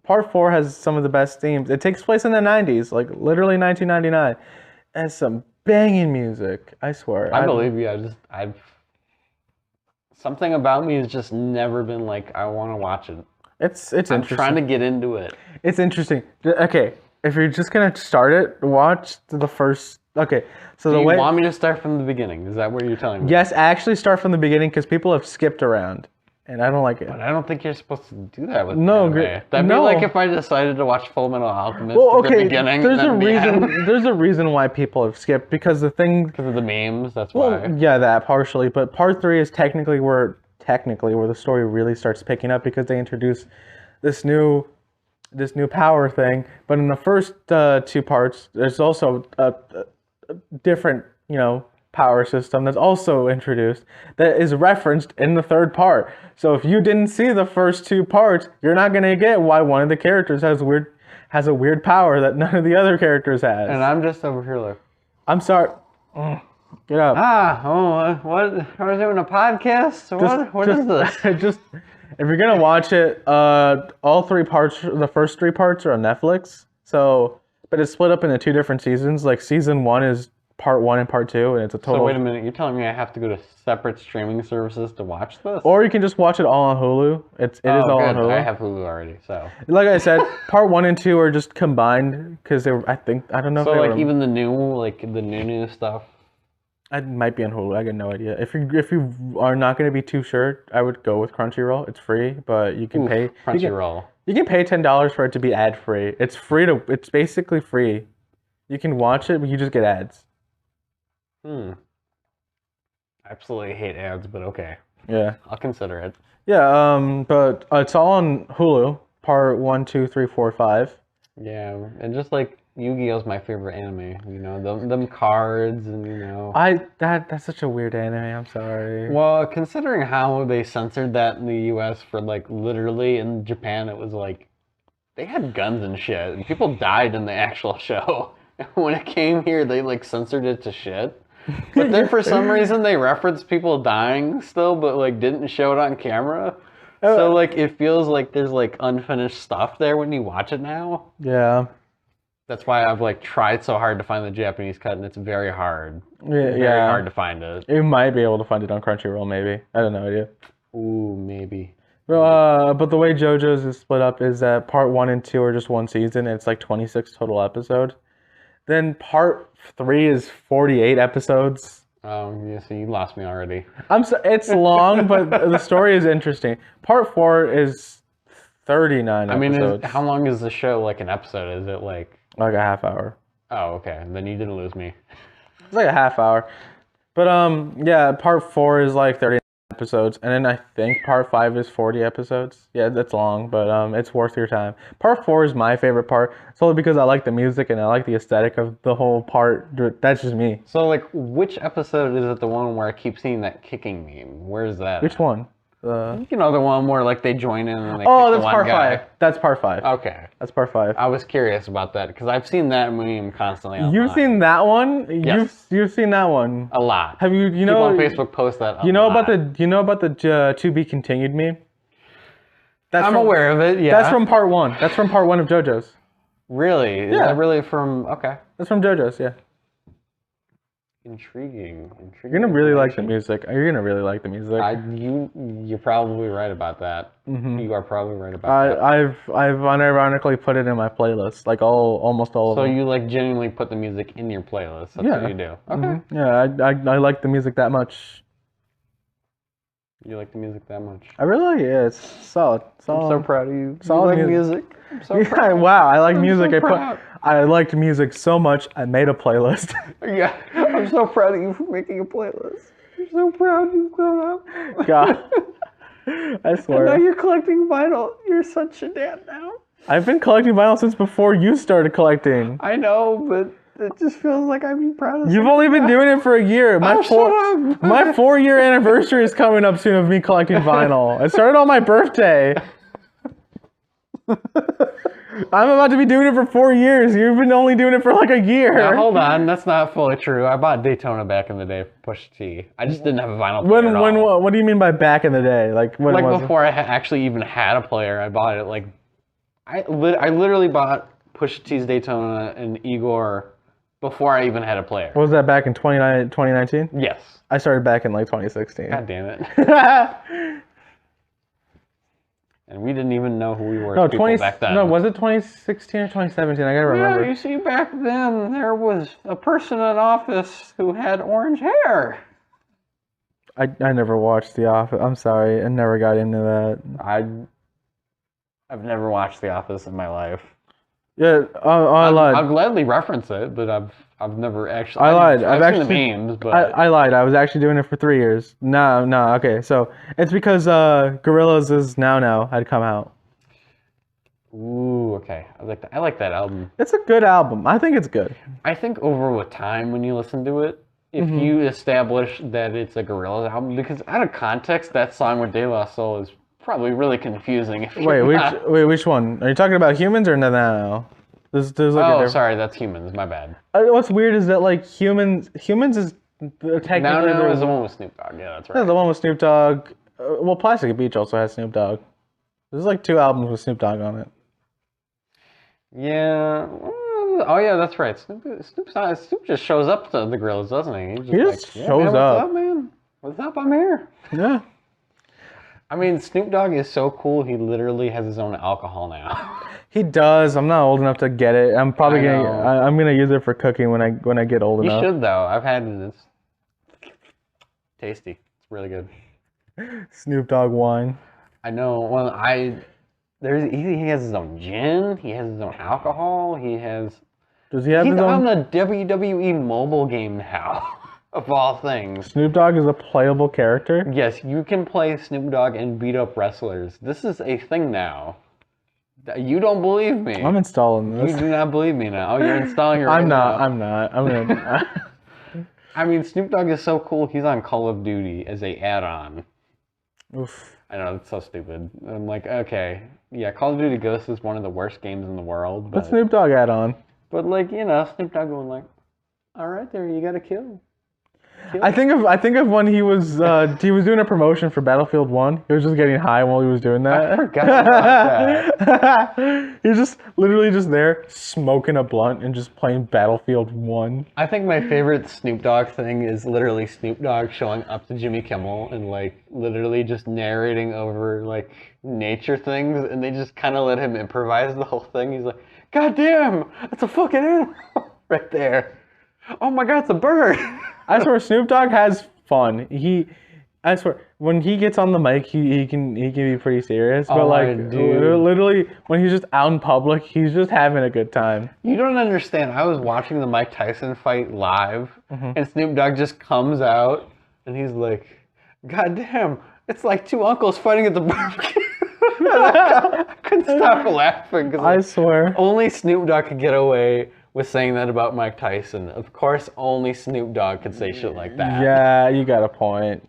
Part 4 has some of the best themes. It takes place in the 90s, like literally 1999. And some banging music, I swear. I believe you. I've something about me has just never been like, I want to watch it. It's I'm interesting. trying to get into it. It's interesting. Okay, if you're just gonna start it, watch the first. Okay, so Do the you way. want me to start from the beginning? Is that what you're telling me? Yes, actually start from the beginning because people have skipped around, and I don't like it. But I don't think you're supposed to do that with No, anime. That'd be like if I decided to watch Full Metal Alchemist Well, at the okay, beginning. there's a then the reason. end. There's a reason why people have skipped because the thing. Because of the memes, that's Well, why. yeah, that partially, but part 3 is technically where the story really starts picking up because they introduce this new power thing. But in the first 2 parts, there's also a different power system that's also introduced that is referenced in the 3rd part. So if you didn't see the first 2 parts, you're not gonna get why one of the characters has a weird power that none of the other characters has. And I'm just over here like, I'm sorry. Get up. what? Are we doing a podcast? What is this? Just if you're gonna watch it, all 3 parts, the first 3 parts are on Netflix. So, but it's split up into 2 different seasons. Like season 1 is part 1 and part 2, and it's a total. So wait a minute, you're telling me I have to go to separate streaming services to watch this? Or you can just watch it all on Hulu. It is all on Hulu. I have Hulu already, so. Like I said, part 1 and 2 are just combined because they were. I don't know. So if they like were, even the new stuff. I might be on Hulu. I got no idea. If you are not going to be too sure, I would go with Crunchyroll. It's free, but you can pay. Crunchyroll. You can pay $10 for it to be ad free. It's free to. It's basically free. You can watch it, but you just get ads. I absolutely hate ads, but okay. Yeah. I'll consider it. Yeah. But it's all on Hulu. Part 1, 2, 3, 4, 5. Yeah, and just like Yu-Gi-Oh's my favorite anime. You know, them cards and That's such a weird anime. I'm sorry. Well, considering how they censored that in the U.S. for like literally in Japan, it was like they had guns and shit, and people died in the actual show. And when it came here, they like censored it to shit. But then for some reason they referenced people dying still, but like didn't show it on camera. So like it feels like there's like unfinished stuff there when you watch it now. Yeah. That's why I've like tried so hard to find the Japanese cut, and it's very hard. Yeah. Very hard to find it. You might be able to find it on Crunchyroll, maybe. I don't know idea. Ooh, maybe. But the way JoJo's is split up is that part 1 and 2 are just one season, and it's like 26 total episodes. Then part 3 is 48 episodes. Yeah, so you lost me already. It's long, but the story is interesting. Part 4 is 39 episodes. How long is the show? Like an episode? Is it like a half hour? Oh, okay. Then you didn't lose me. It's like a half hour. But yeah, part 4 is like 30 episodes, and then I think part 5 is 40 episodes. Yeah, that's long, but it's worth your time. Part 4 is my favorite part, solely because I like the music and I like the aesthetic of the whole part. That's just me. So, like, which episode is it the one where I keep seeing that kicking meme? Where is that? Which one? You know, the one where, like, they join in and they kick that's the one part guy. 5. That's part 5. Okay. That's part 5. I was curious about that, because I've seen that meme constantly online. You've seen that one? Yes. You've seen that one. A lot. Have you People on Facebook post that You know about the to be continued meme? I'm aware of it, yeah. That's from part 1. That's from part 1 of JoJo's. Really? Is that really from... Okay. That's from JoJo's, yeah. Intriguing. You're gonna really like the music. You're gonna really like the music. You're probably right about that. Mm-hmm. You are probably right about that. I've unironically put it in my playlist, like almost all of them. So you like genuinely put the music in your playlist. That's what you do. Okay. Mm-hmm. Yeah, I like the music that much. You like the music that much? I really like it. Yeah, it's solid. I'm so proud of you. Solid you like music. I'm so proud. Wow, I like music. So I liked music so much. I made a playlist. Yeah, I'm so proud of you for making a playlist. I'm so proud you've grown up. God, I swear. And now you're collecting vinyl. You're such a dad now. I've been collecting vinyl since before you started collecting. I know, but it just feels like I'm proud of. You've only been doing it for a year. My 4-year anniversary is coming up soon of me collecting vinyl. It started on my birthday. I'm about to be doing it for 4 years. You've been only doing it for like a year. Now, hold on, that's not fully true. I bought Daytona back in the day for Pusha T. I just didn't have a vinyl player at all. What do you mean by back in the day? Like when was before I actually even had a player, I bought it. Like I literally bought Pusha T's Daytona and Igor before I even had a player. Was that back in 2019? Yes. I started back in like 2016. God damn it. And we didn't even know who we were back then. No, was it 2016 or 2017? I gotta remember. Yeah, you see, back then there was a person in office who had orange hair. I never watched The Office. I'm sorry, I never got into that. I've never watched The Office in my life. Yeah, I lied. I'll gladly reference it, but I've never actually. I lied. I've seen the memes, but I lied. I was actually doing it for 3 years. No. Okay, so it's because Gorillaz is Now had come out. Ooh, okay. I like that album. It's a good album. I think it's good. I think over with time, when you listen to it, if you establish that it's a Gorillaz album, because out of context, that song with De La Soul is probably really confusing. Wait, which one? Are you talking about Humans or No? There's like sorry, that's Humans. My bad. What's weird is that like Humans is technically No is the one with Snoop Dogg. Yeah, that's right. Yeah, the one with Snoop Dogg. Well, Plastic Beach also has Snoop Dogg. There's like 2 albums with Snoop Dogg on it. Yeah. Oh yeah, that's right. Snoop just shows up to the Gorillaz, doesn't he? He just shows up. What's up, man? What's up? I'm here. Yeah. I mean, Snoop Dogg is so cool. He literally has his own alcohol now. He does. I'm not old enough to get it. I'm probably gonna use it for cooking when I get old enough. You should though. I've had it. It's tasty. It's really good. Snoop Dogg wine. I know. Well, he has his own gin. He has his own alcohol. Does he have his own? He's on the WWE mobile game now. Of all things. Snoop Dogg is a playable character? Yes, you can play Snoop Dogg and beat up wrestlers. This is a thing now. You don't believe me. I'm installing this. You do not believe me now. Oh, you're installing it right I'm now. not. I'm gonna... I mean, Snoop Dogg is so cool. He's on Call of Duty as a add-on. Oof. I know, it's so stupid. I'm like, okay. Yeah, Call of Duty Ghosts is one of the worst games in the world. But Snoop Dogg add-on? But like, Snoop Dogg going like, all right there, you got to kill. I think of when he was doing a promotion for Battlefield 1. He was just getting high while he was doing that. I forgot about that. He was just literally just there smoking a blunt and just playing Battlefield 1. I think my favorite Snoop Dogg thing is literally Snoop Dogg showing up to Jimmy Kimmel and like literally just narrating over like nature things, and they just kind of let him improvise the whole thing. He's like, God damn, that's a fucking animal right there. Oh my God, it's a bird. I swear, Snoop Dogg has fun. I swear, when he gets on the mic, he can be pretty serious. But literally, when he's just out in public, he's just having a good time. You don't understand. I was watching the Mike Tyson fight live, and Snoop Dogg just comes out, and he's like, God damn, it's like 2 uncles fighting at the barbecue. I couldn't stop laughing. I swear. Only Snoop Dogg could get away with saying that about Mike Tyson. Of course, only Snoop Dogg could say shit like that. Yeah, you got a point.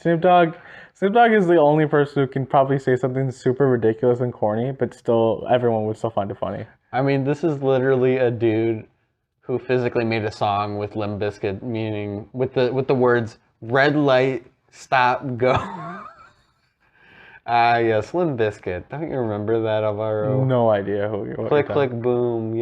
Snoop Dogg is the only person who can probably say something super ridiculous and corny, but still everyone would still find it funny. I mean, this is literally a dude who physically made a song with Limp Bizkit, meaning with the words "red light, stop, go." Yes, Limp Bizkit. Don't you remember that, Alvaro? No idea who you are. Click, click, boom.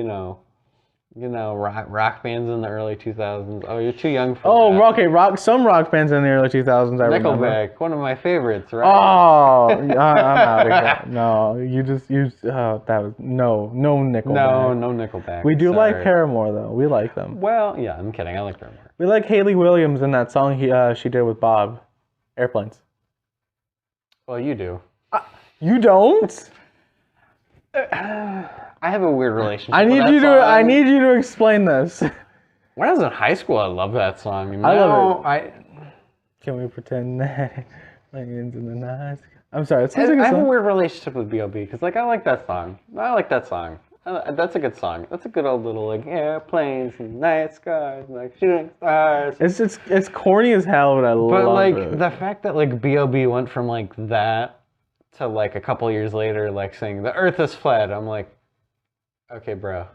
You know, rock bands in the early 2000s. Oh, you're too young for Oh, that. okay, some rock bands in the early 2000s. I remember. Nickelback, one of my favorites, right? Oh, I'm out of here. No, that was no Nickelback. No Nickelback. We do like sorry. Paramore though. We like them. Well, yeah, I'm kidding. I like Paramore. We like Hayley Williams in that song she did with Bob, Airplanes. Well, you do. You don't? I have a weird relationship. I need you to explain this. When I was in high school, I loved that song. I love it. Can we pretend that planes in the night? I'm sorry. It's I a good have a song. weird relationship with B.O.B. because, like, I like that song. That's a good song. That's a good old little, like, airplanes and night skies, like shooting stars. It's corny as hell, but I love it. But like the fact that like B.O.B. went from like that to like a couple years later, like saying the Earth is flat. I'm like, okay, bro,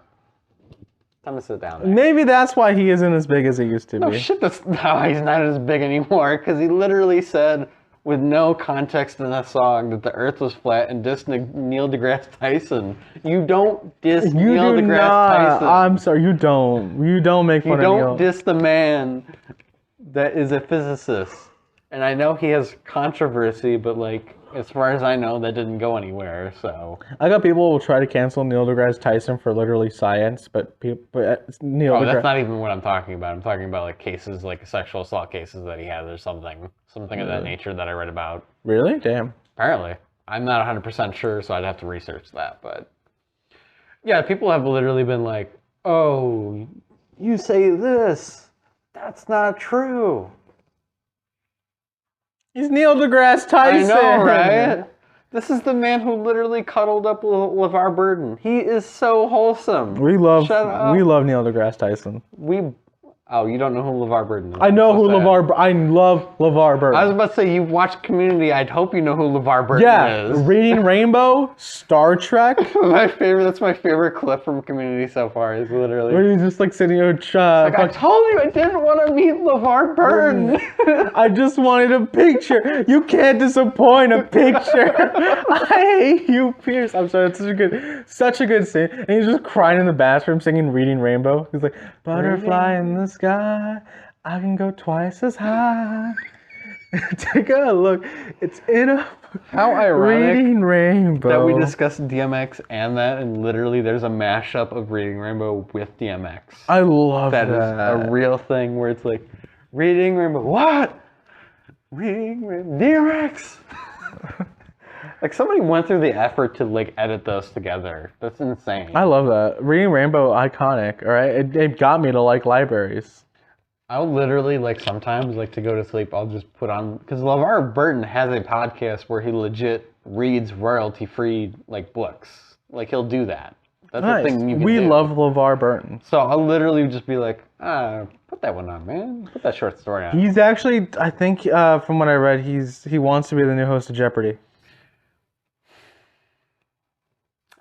time to sit down. There. Maybe that's why he isn't as big as he used to No be. shit, that's no, he's not as big anymore because he literally said with no context in the song that the Earth was flat and dissed Neil deGrasse Tyson. You don't diss Neil deGrasse Tyson. I'm sorry, you don't. You don't make fun of Neil. You don't diss the man that is a physicist. And I know he has controversy, but like as far as I know, that didn't go anywhere. So I got people who will try to cancel Neil deGrasse Tyson for literally science, but Neil deGrasse. That's not even what I'm talking about. I'm talking about like cases, like sexual assault cases that he has or something of that nature that I read about. Really? Damn. Apparently, I'm not 100% sure, so I'd have to research that. But yeah, people have literally been like, "Oh, you say this? That's not true." He's Neil deGrasse Tyson. I know, right? This is the man who literally cuddled up with LeVar Burton. He is so wholesome. We love Neil deGrasse Tyson. Oh, you don't know who LeVar Burton is? I know who I love LeVar Burton. I was about to say, you've watched Community. I'd hope you know who LeVar Burton is. Yeah, Reading Rainbow, Star Trek. That's my favorite clip from Community so far, is literally. Where he's just like sitting there, I told you I didn't want to meet LeVar Burton. I just wanted a picture. You can't disappoint a picture. I hate you, Pierce. I'm sorry, it's such a good scene. And he's just crying in the bathroom singing Reading Rainbow. He's like, butterfly in the sky, I can go twice as high. Take a look. It's in a How ironic Reading Rainbow that we discussed DMX and that, and literally there's a mashup of Reading Rainbow with DMX. I love that. That is a real thing where it's like, Reading Rainbow, what? Reading Rainbow, DMX. Like somebody went through the effort to like edit those together. That's insane. I love that. Reading Rainbow, iconic. All right, it got me to like libraries. I'll literally like sometimes like to go to sleep. I'll just put on because LeVar Burton has a podcast where he legit reads royalty-free like books. Like he'll do that. That's the thing you can do. We love LeVar Burton. So I'll literally just be like, put that one on, man. Put that short story on. He's actually, I think, from what I read, he wants to be the new host of Jeopardy.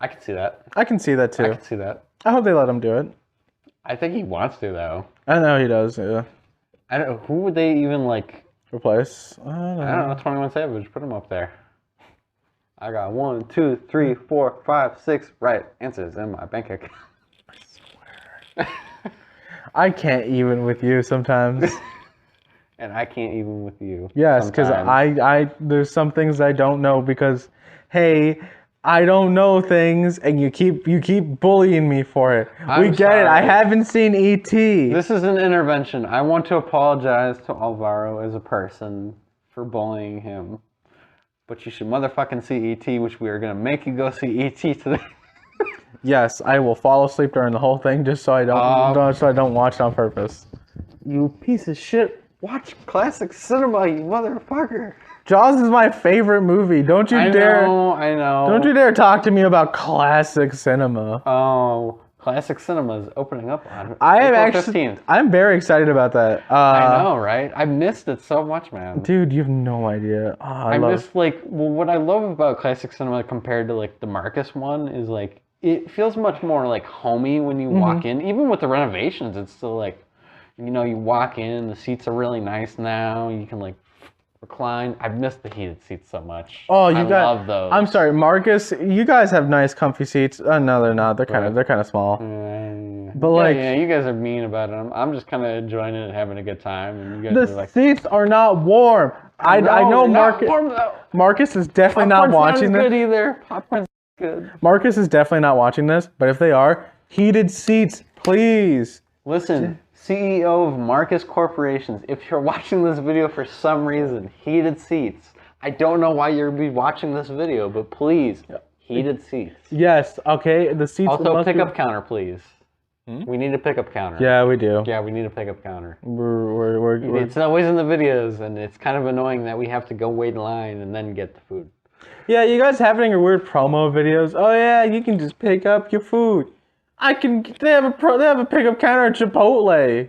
I can see that. I can see that too. I can see that. I hope they let him do it. I think he wants to though. I know he does. Yeah. I don't know who would they even like replace. I don't know. 21 Savage. Put him up there. I got 1, 2, 3, 4, 5, 6 right answers in my bank account. I swear. I can't even with you sometimes. And I can't even with you. Yes, because I there's some things I don't know because, hey, I don't know things, and you keep bullying me for it. We get it. I haven't seen E.T. This is an intervention. I want to apologize to Alvaro as a person for bullying him. But you should motherfucking see E.T., which we are going to make you go see E.T. today. Yes, I will fall asleep during the whole thing just so I don't watch it on purpose. You piece of shit. Watch classic cinema, you motherfucker. Jaws is my favorite movie. Don't you dare. I know. Don't you dare talk to me about classic cinema. Oh, classic cinema is opening up on April 15th. I'm very excited about that. I know, right? I missed it so much, man. Dude, you have no idea. Oh, I missed what I love about classic cinema compared to like the Marcus one is like it feels much more like homey when you walk in. Even with the renovations, it's still like, you know, you walk in, the seats are really nice now. You can like recline. I've missed the heated seats so much. Oh, I love those. I'm sorry, Marcus. You guys have nice, comfy seats. No, they're not. They're kind of small. But like, yeah, you guys are mean about it. I'm just kind of enjoying it and having a good time, and you guys are the like, seats are not warm. I know Marcus is definitely not watching this. Good either. Popcorn's good. Marcus is definitely not watching this. But if they are, heated seats, please. Listen, CEO of Marcus Corporations, if you're watching this video for some reason, heated seats. I don't know why you're be watching this video, but please, heated seats. Yes, okay. The seats. Also, pickup counter, please. We need a pickup counter. Yeah, we do. Yeah, we need a pickup counter. We're It's always in the videos, and it's kind of annoying that we have to go wait in line and then get the food. Yeah, you guys having your weird promo videos. Oh yeah, you can just pick up your food. They have a pickup counter at Chipotle.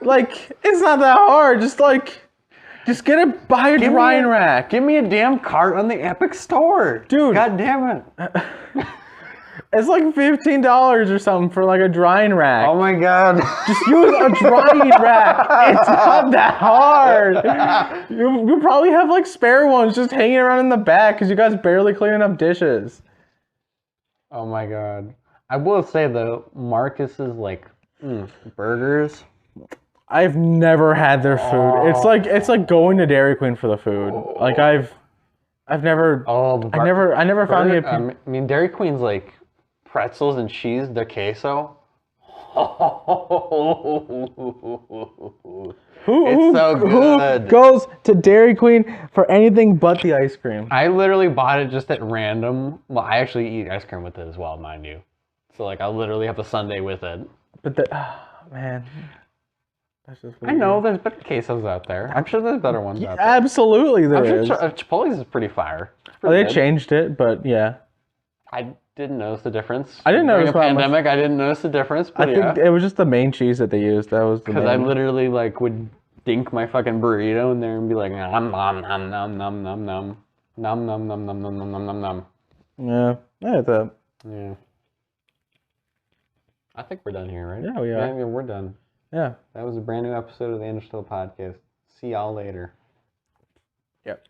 Like, it's not that hard. Just buy a drying rack. Give me a damn cart on the Epic Store. Dude. God damn it. It's like $15 or something for like a drying rack. Oh my god. Just use a drying rack. It's not that hard. You probably have like spare ones just hanging around in the back because you guys barely cleaning up dishes. Oh my god. I will say though, Marcus's like burgers. I've never had their food. It's like going to Dairy Queen for the food. Like I've never. I never found it. I mean, Dairy Queen's like pretzels and cheese. Their queso. It's so good. Who goes to Dairy Queen for anything but the ice cream? I literally bought it just at random. Well, I actually eat ice cream with it as well, mind you. So like, I literally have a sundae with it. But man, that's just weird. I know there's better quesos out there. I'm sure there's better ones out there. Absolutely, there is. Chipotle's is pretty fire. They changed it, but yeah. I didn't notice the difference. I didn't notice during a pandemic. I didn't notice the difference. But I think it was just the main cheese that they used. That was the because I literally like would dink my fucking burrito in there and be like nom nom nom nom nom nom nom nom nom nom nom nom nom nom nom. Yeah, I had that. Yeah. I think we're done here, right? Yeah, we are. Yeah, we're done. Yeah. That was a brand new episode of the Andrew Stedl Podcast. See y'all later. Yep.